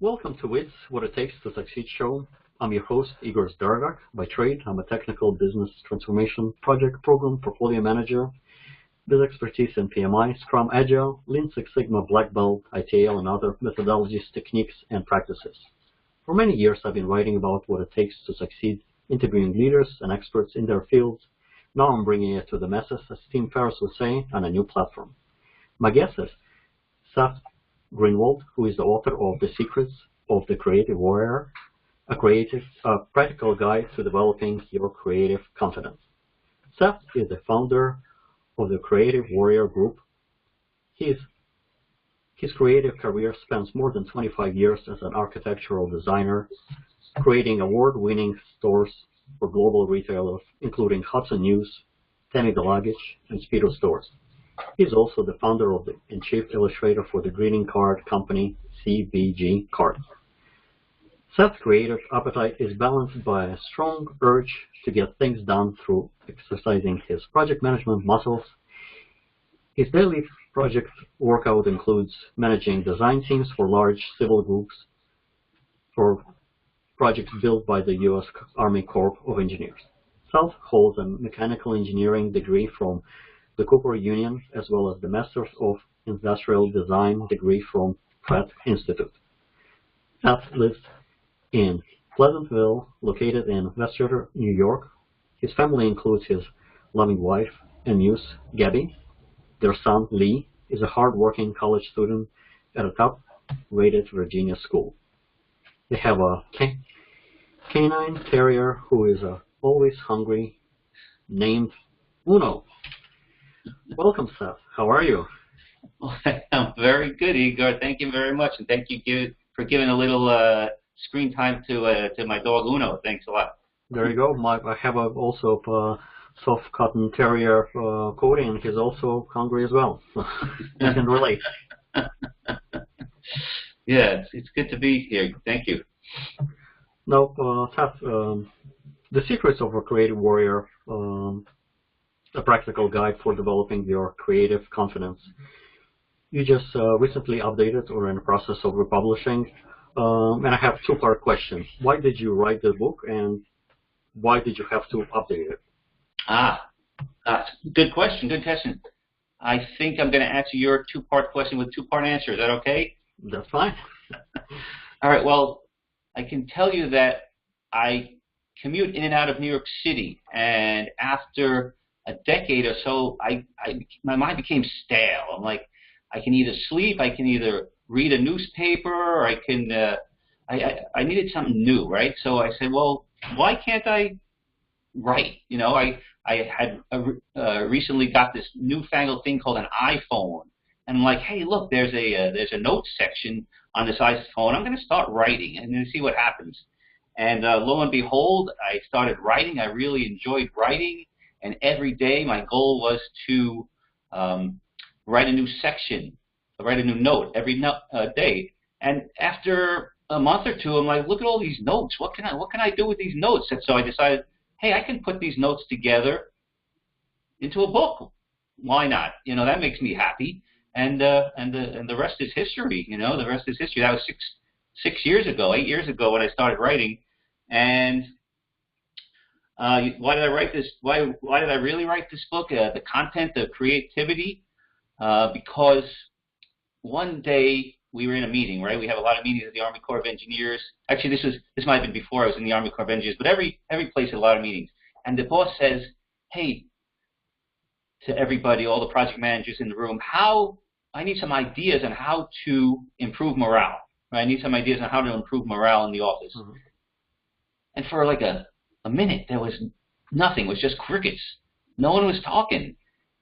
Welcome to WITS, What It Takes to Succeed show. I'm your host, Igor Zdorovyak. By trade, I'm a technical business transformation project program portfolio manager with expertise in PMI, Scrum Agile, Lean Six Sigma, Black Belt, ITL, and other methodologies, techniques, and practices. For many years, I've been writing about what it takes to succeed, interviewing leaders and experts in their fields. Now I'm bringing it to the masses, as Tim Ferriss would say, on a new platform. My guest is Seth Greenwald, who is the author of The Secrets of the Creative Warrior, a practical guide to developing your creative confidence. Seth is the founder of the Creative Warrior Group. His creative career spans more than 25 years as an architectural designer, creating award-winning stores for global retailers, including Hudson News, Tumi Luggage and Speedo stores. He's also the founder and chief illustrator for the greeting card company SBG Cards. Seth's creative appetite is balanced by a strong urge to get things done through exercising his project management muscles. His daily project workout includes managing design teams for large civil groups for projects built by the U.S. Army Corps of Engineers. Seth holds a mechanical engineering degree from the Cooper Union, as well as the Masters of Industrial Design degree from Pratt Institute. Seth lives in Pleasantville, located in Westchester, New York. His family includes his loving wife and niece, Gabby. Their son, Lee, is a hard-working college student at a top-rated Virginia school. They have a canine terrier who is always hungry, named Uno. Welcome, Seth. How are you? Well, I'm very good, Igor. Thank you very much, and thank you for giving a little screen time to my dog Uno. Thanks a lot. There you go. I have also a soft cotton terrier, Cody, and he's also hungry as well. I can relate. Yeah, it's good to be here. Thank you. Now, Seth, The Secrets of a Creative Warrior, a practical guide for developing your creative confidence. You just recently updated or in the process of republishing, and I have a two-part question. Why did you write the book, and why did you have to update it? Good question, good question. I think I'm going to answer your two-part question with two-part answer. Is that okay? That's fine. All right, well, I can tell you that I commute in and out of New York City, and after a decade or so, my mind became stale. I'm like, I can either sleep, I can either read a newspaper, or I can, I needed something new, right? So I said, well, why can't I write? You know, I had recently got this newfangled thing called an iPhone, and I'm like, hey, look, there's a notes section on this iPhone. I'm going to start writing and then see what happens. And lo and behold, I started writing. I really enjoyed writing. And every day my goal was to write a new section, write a new note every day. And after a month or two, I'm like, look at all these notes. What can I do with these notes? And so I decided, hey, I can put these notes together into a book. Why not? You know, that makes me happy. And the rest is history. You know, the rest is history. That was 8 years ago when I started writing. And why did I write this? Why did I really write this book? The content, the creativity, because one day we were in a meeting, right? We have a lot of meetings at the Army Corps of Engineers. Actually, this might have been before I was in the Army Corps of Engineers, but every place had a lot of meetings. And the boss says, hey, to everybody, all the project managers in the room, I need some ideas on how to improve morale. Right? I need some ideas on how to improve morale in the office. Mm-hmm. And for like a minute, there was nothing. It was just crickets. No one was talking.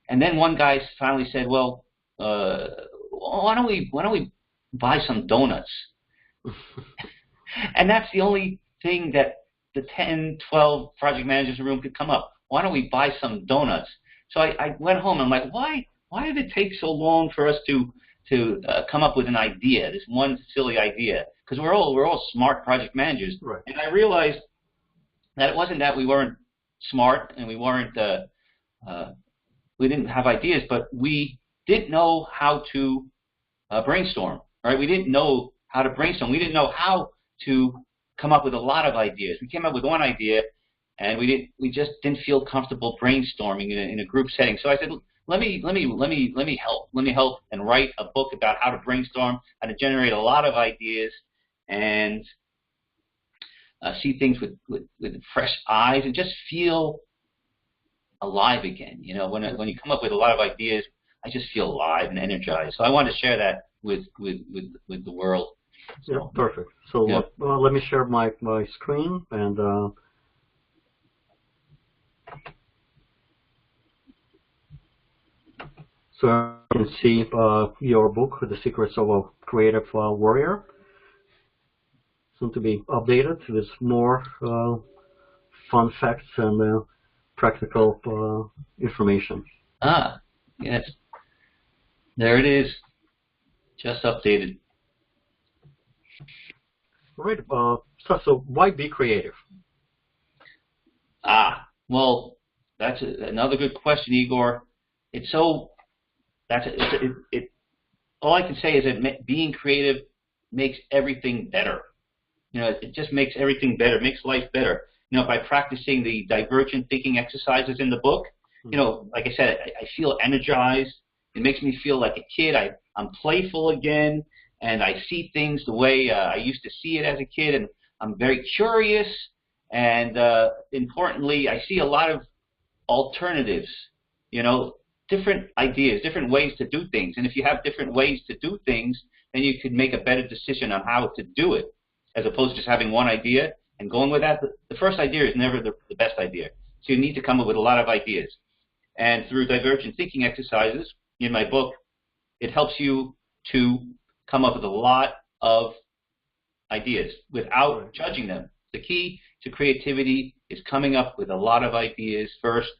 And then one guy finally said, well, why don't we buy some donuts? And that's the only thing that the 10, 12 project managers in the room could come up. Why don't we buy some donuts? So I went home and I'm like, why did it take so long for us to come up with an idea, this one silly idea? Because we're all smart project managers. Right. And I realized that it wasn't that we weren't smart and we didn't have ideas, but we didn't know how to brainstorm, right? We didn't know how to brainstorm. We didn't know how to come up with a lot of ideas. We came up with one idea, and we just didn't feel comfortable brainstorming in a group setting. So I said, let me help and write a book about how to brainstorm, how to generate a lot of ideas, and see things with fresh eyes, and just feel alive again. You know, when you come up with a lot of ideas, I just feel alive and energized. So I wanted to share that with the world. So, yeah, perfect. So yeah. let me share my screen, and so you can see your book, The Secrets of a Creative Warrior, soon to be updated with more fun facts and practical information. Ah, yes. There it is. Just updated. Right. So why be creative? Well, that's another good question, Igor. It's so all I can say is that being creative makes everything better. You know, it just makes everything better, makes life better. You know, by practicing the divergent thinking exercises in the book, you know, like I said, I feel energized. It makes me feel like a kid. I'm playful again, and I see things the way I used to see it as a kid, and I'm very curious. And importantly, I see a lot of alternatives, you know, different ideas, different ways to do things. And if you have different ways to do things, then you could make a better decision on how to do it, as opposed to just having one idea and going with that. The first idea is never the best idea. So you need to come up with a lot of ideas. And through divergent thinking exercises in my book, it helps you to come up with a lot of ideas without judging them. The key to creativity is coming up with a lot of ideas first,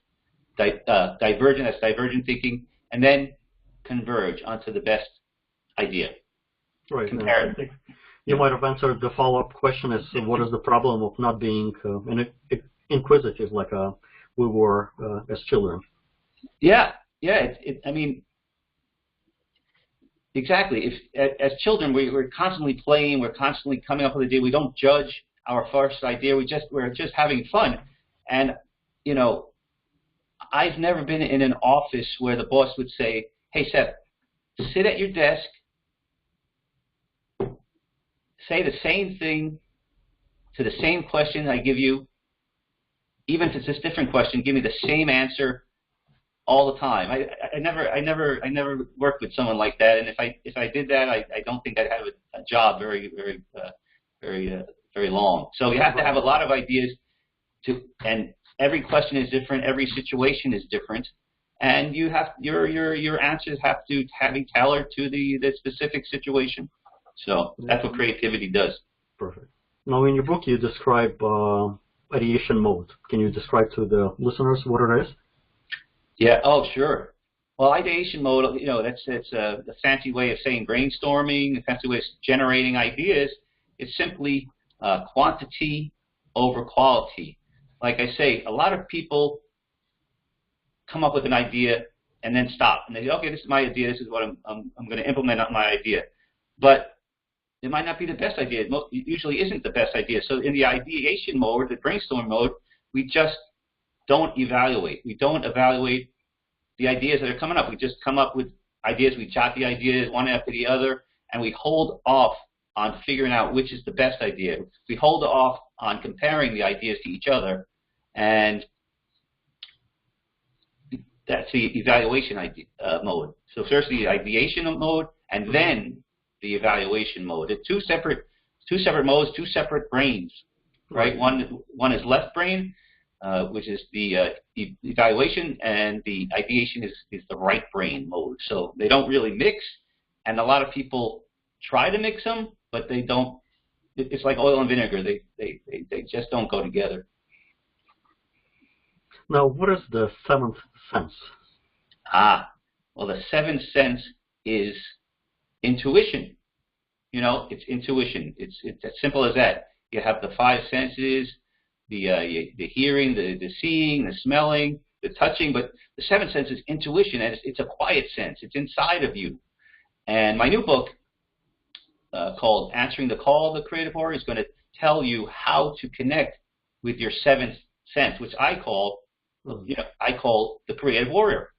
that's divergent thinking, and then converge onto the best idea. Right. Compare I think you might have answered the follow-up question is what is the problem of not being inquisitive like we were as children? Yeah. I mean, exactly. If as children we're constantly playing, we're constantly coming up with an idea. We don't judge our first idea. We're just having fun. And you know, I've never been in an office where the boss would say, "Hey, Seth, sit at your desk, say the same thing to the same question I give you, even if it's a different question, give me the same answer all the time." I never worked with someone like that, and if I did that, I don't think I'd have a job very long. So you have to have a lot of ideas and every question is different, every situation is different, and you have your answers have to be tailored to the specific situation. So that's what creativity does. Perfect. Now, in your book, you describe ideation mode. Can you describe to the listeners what it is? Yeah. Oh, sure. Well, ideation mode, you know, it's a fancy way of saying brainstorming, a fancy way of generating ideas. It's simply quantity over quality. Like I say, a lot of people come up with an idea and then stop, and they say, "Okay, this is my idea. This is what I'm going to implement on my idea," but it might not be the best idea. It usually isn't the best idea. So in the ideation mode, the brainstorm mode, we just don't evaluate. We don't evaluate the ideas that are coming up. We just come up with ideas. We jot the ideas one after the other, and we hold off on figuring out which is the best idea. We hold off on comparing the ideas to each other, and that's the evaluation mode. So first the ideation mode, and then the evaluation mode. It's two separate modes, two separate brains, right? One is left brain, which is the evaluation, and the ideation is the right brain mode. So they don't really mix, and a lot of people try to mix them, but they don't. It's like oil and vinegar. They just don't go together. Now, what is the seventh sense? Well, the seventh sense is intuition. You know, it's intuition. It's as simple as that. You have the five senses, the hearing, the seeing, the smelling, the touching, but the seventh sense is intuition, and it's a quiet sense. It's inside of you. And my new book called Answering the Call of the Creative Warrior. It's going to tell you how to connect with your seventh sense, which I call the Creative Warrior.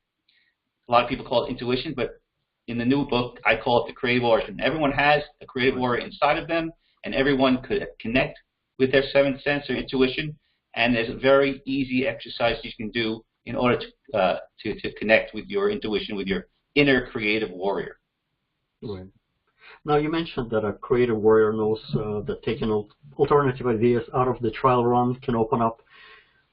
A lot of people call it intuition, but in the new book, I call it the Creative Warrior. And everyone has a Creative Warrior inside of them, and everyone could connect with their seventh sense or intuition. And there's a very easy exercise you can do in order to connect with your intuition, with your inner creative warrior. Right. Now, you mentioned that a creative warrior knows that taking alternative ideas out of the trial run can open up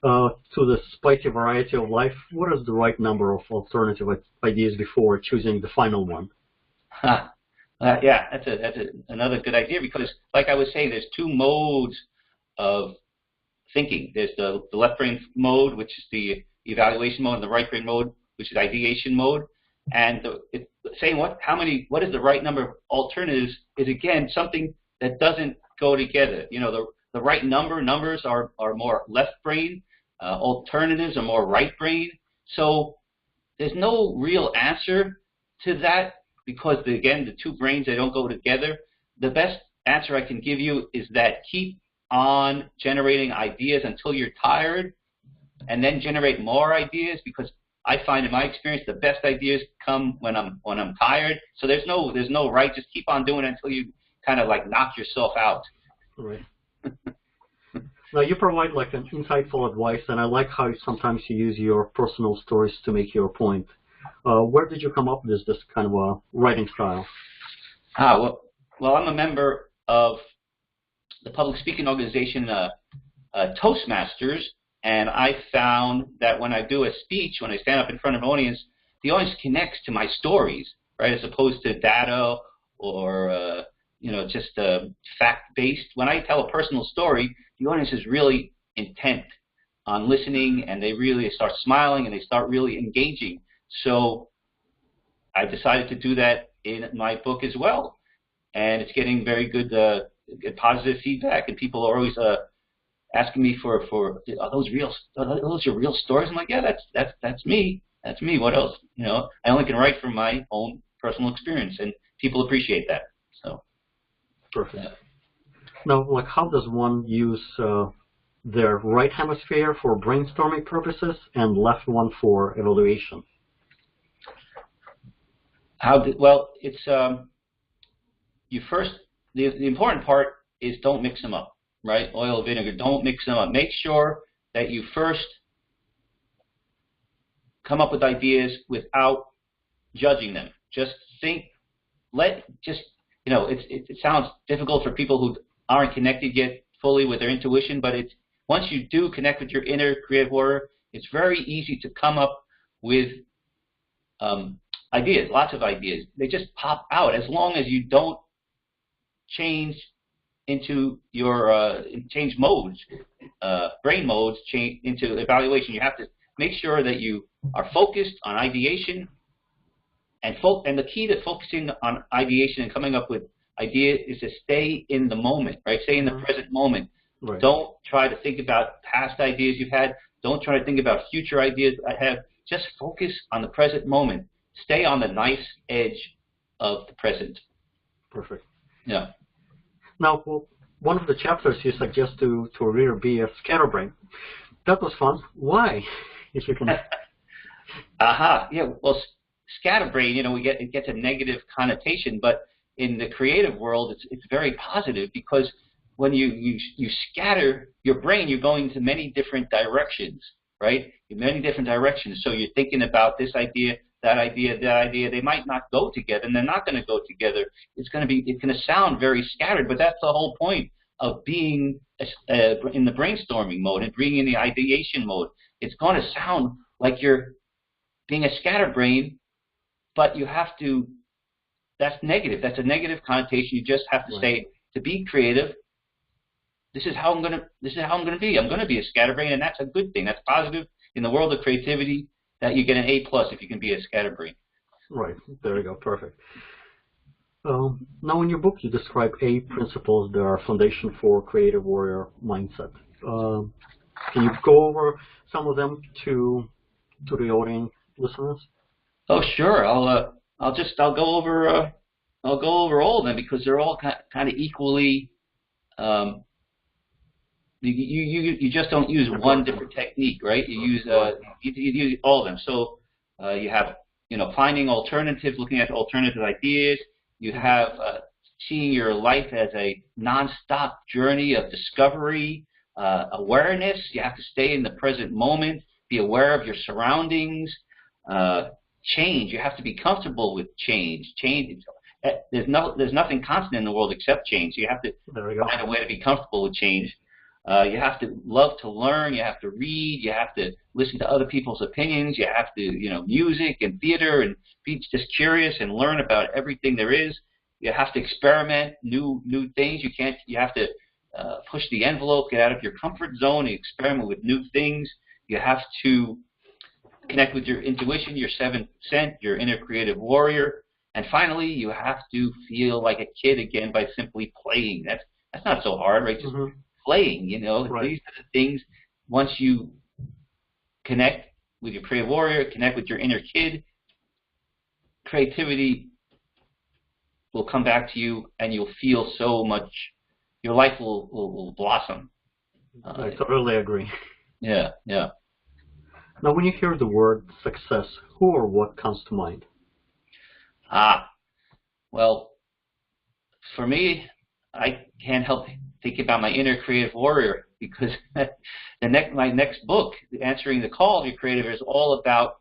to the spicy variety of life. What is the right number of alternative ideas before choosing the final one? Yeah, that's another good idea, because, like I was saying, there's two modes of thinking. There's the left brain mode, which is the evaluation mode, and the right brain mode, which is ideation mode. And saying what is the right number of alternatives is, again, something that doesn't go together. You know, the right numbers are more left brain, alternatives are more right brain. So there's no real answer to that, because again, the two brains, they don't go together. The best answer I can give you is that keep on generating ideas until you're tired, and then generate more ideas, because I find in my experience the best ideas come when I'm tired. So there's no right. Just keep on doing it until you kind of like knock yourself out. Right. Now, you provide like an insightful advice, and I like how sometimes you use your personal stories to make your point. Where did you come up with this kind of a writing style? Well, I'm a member of the public speaking organization Toastmasters. And I found that when I do a speech, when I stand up in front of an audience, the audience connects to my stories, right, as opposed to data or just fact-based. When I tell a personal story, the audience is really intent on listening, and they really start smiling, and they start really engaging. So I decided to do that in my book as well, and it's getting very good positive feedback, and people are always asking me for are those your real stories? I'm like, yeah, that's me. That's me. What else? You know, I only can write from my own personal experience, and people appreciate that. So perfect. Yeah. Now, like, how does one use their right hemisphere for brainstorming purposes and left one for evaluation? It's you first. The important part is don't mix them up. Right? Oil, vinegar, don't mix them up. Make sure that you first come up with ideas without judging them. Just think, it sounds difficult for people who aren't connected yet fully with their intuition, but once you do connect with your inner creative warrior, it's very easy to come up with ideas, lots of ideas. They just pop out as long as you don't change into your change modes, brain modes, change into evaluation. You have to make sure that you are focused on ideation, and the key to focusing on ideation and coming up with ideas is to stay in the moment, right? Stay in the present moment. Right. Don't try to think about past ideas you've had. Don't try to think about future ideas I have. Just focus on the present moment. Stay on the nice edge of the present. Perfect. Yeah. Now, one of the chapters you suggest to a reader be a scatterbrain. That was fun. Why? If you can. Yeah. Well, scatterbrain, it gets a negative connotation, but in the creative world, it's very positive, because when you scatter your brain, you're going to many different directions, right? In many different directions. So you're thinking about this idea, that idea, that idea. They might not go together, and they're not going to go together. It's going to sound very scattered, but that's the whole point of being in the brainstorming mode and being in the ideation mode. It's going to sound like you're being a scatterbrain, but you have to. That's negative. That's a negative connotation. You just have to say, to be creative, this is how I'm going to be. I'm going to be a scatterbrain, and that's a good thing. That's positive in the world of creativity. That you get an A+ if you can be a scatterbrain. Right. There you go. Perfect. Now, in your book, you describe 8 principles that are foundation for creative warrior mindset. Can you go over some of them to the audience listeners? Oh, sure. I'll go over I'll go over all of them because they're all kind of equally. You just don't use one different technique, right? You use you use all of them. So you have finding alternatives, looking at alternative ideas. You have seeing your life as a non-stop journey of discovery, awareness. You have to stay in the present moment, be aware of your surroundings. Change. You have to be comfortable with change. There's nothing constant in the world except change. So you have to find a way to be comfortable with change. You have to love to learn. You have to read. You have to listen to other people's opinions. You have to, music and theater, and be just curious and learn about everything there is. You have to experiment new things. You have to push the envelope, get out of your comfort zone, and experiment with new things. You have to connect with your intuition, your seventh sense, your inner creative warrior. And finally, you have to feel like a kid again by simply playing. That's not so hard, right? Just playing, Right. These are the things. Once you connect with your creative warrior, connect with your inner kid, creativity will come back to you, and you'll feel so much. Your life will blossom. I totally agree. Yeah. Now, when you hear the word success, who or what comes to mind? Well, for me, I can't help think about my inner creative warrior, because my next book, Answering the Call of Your Creative, is all about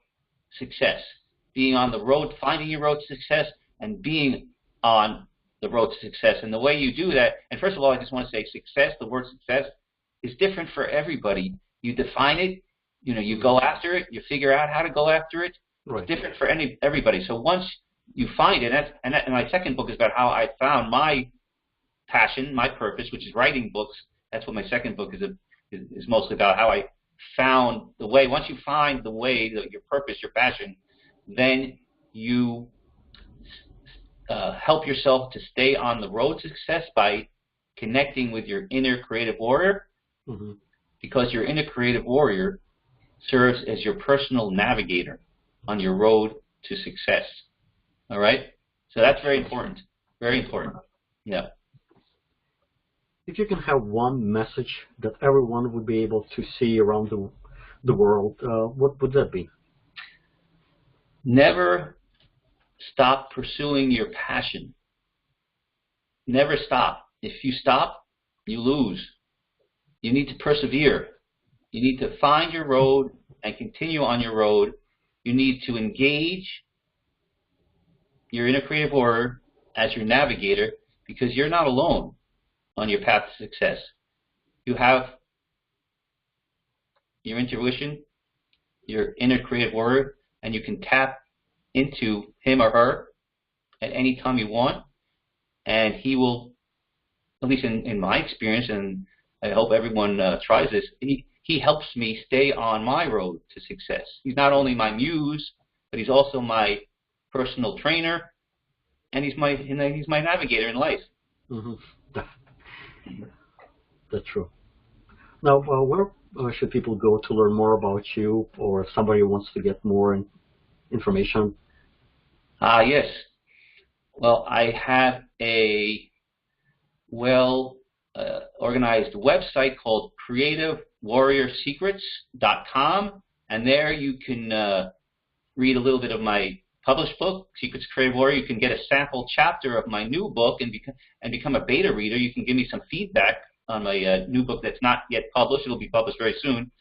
success, being on the road, finding your road to success, and being on the road to success. And the way you do that, and first of all, I just want to say success, the word success, is different for everybody. You define it, you go after it, you figure out how to go after it. Right. It's different for everybody. So once you find it, and my second book is about how I found my passion, my purpose, which is writing books. That's what my second book is mostly about, how I found the way. Once you find the way, your purpose, your passion, then you help yourself to stay on the road to success by connecting with your inner creative warrior, because your inner creative warrior serves as your personal navigator on your road to success. All right? So that's very important. Very important. Yeah. If you can have one message that everyone would be able to see around the world, what would that be? Never stop pursuing your passion. Never stop. If you stop, you lose. You need to persevere. You need to find your road and continue on your road. You need to engage your inner creative warrior as your navigator, because you're not alone on your path to success. You have your intuition, your inner creative warrior, and you can tap into him or her at any time you want, and he will, at least in my experience, and I hope everyone tries this, he helps me stay on my road to success. He's not only my muse, but he's also my personal trainer, and he's my navigator in life. That's true. Now, where should people go to learn more about you, or if somebody wants to get more information? Yes. Well, I have a organized website called CreativeWarriorSecrets.com, and there you can read a little bit of my published book, Secrets Creative Warrior. You can get a sample chapter of my new book and become a beta reader. You can give me some feedback on my new book that's not yet published. It'll be published very soon,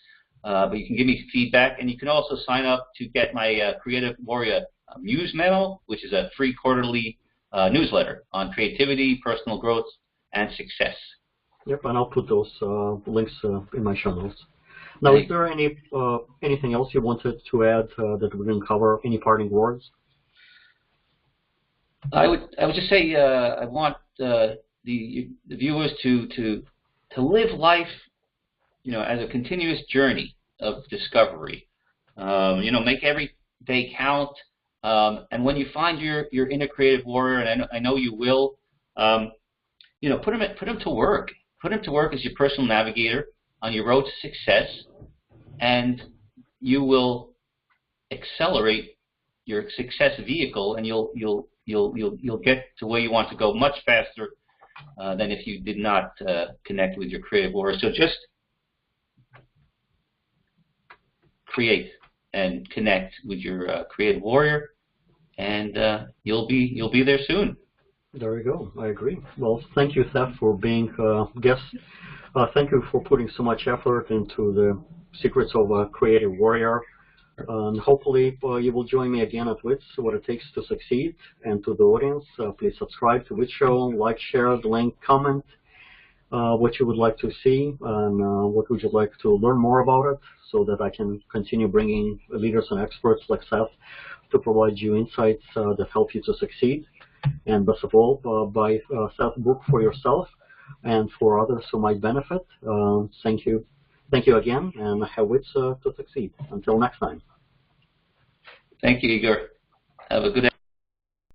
but you can give me feedback, and you can also sign up to get my Creative Warrior Muse Memo, which is a free quarterly newsletter on creativity, personal growth, and success. Yep, and I'll put those links in my show notes. Now, is there anything else you wanted to add that we didn't cover? Any parting words? I would just say I want the viewers to live life, as a continuous journey of discovery. Make every day count. And when you find your inner creative warrior, and I know you will, put him to work. Put him to work as your personal navigator on your road to success, and you will accelerate your success vehicle, and you'll you'll get to where you want to go much faster than if you did not connect with your creative warrior. So just create and connect with your creative warrior, and you'll be there soon. There you go. I agree. Well, thank you, Seth, for being a guest. Thank you for putting so much effort into the secrets of a creative warrior. And hopefully you will join me again at WITS, What It Takes to Succeed. And to the audience, please subscribe to WITS Show, like, share the link, comment what you would like to see, and what would you like to learn more about it, so that I can continue bringing leaders and experts like Seth to provide you insights that help you to succeed. And best of all, buy Seth's book for yourself and for others who might benefit. Thank you. Thank you again, and have WITS to succeed. Until next time. Thank you, Igor. Have a good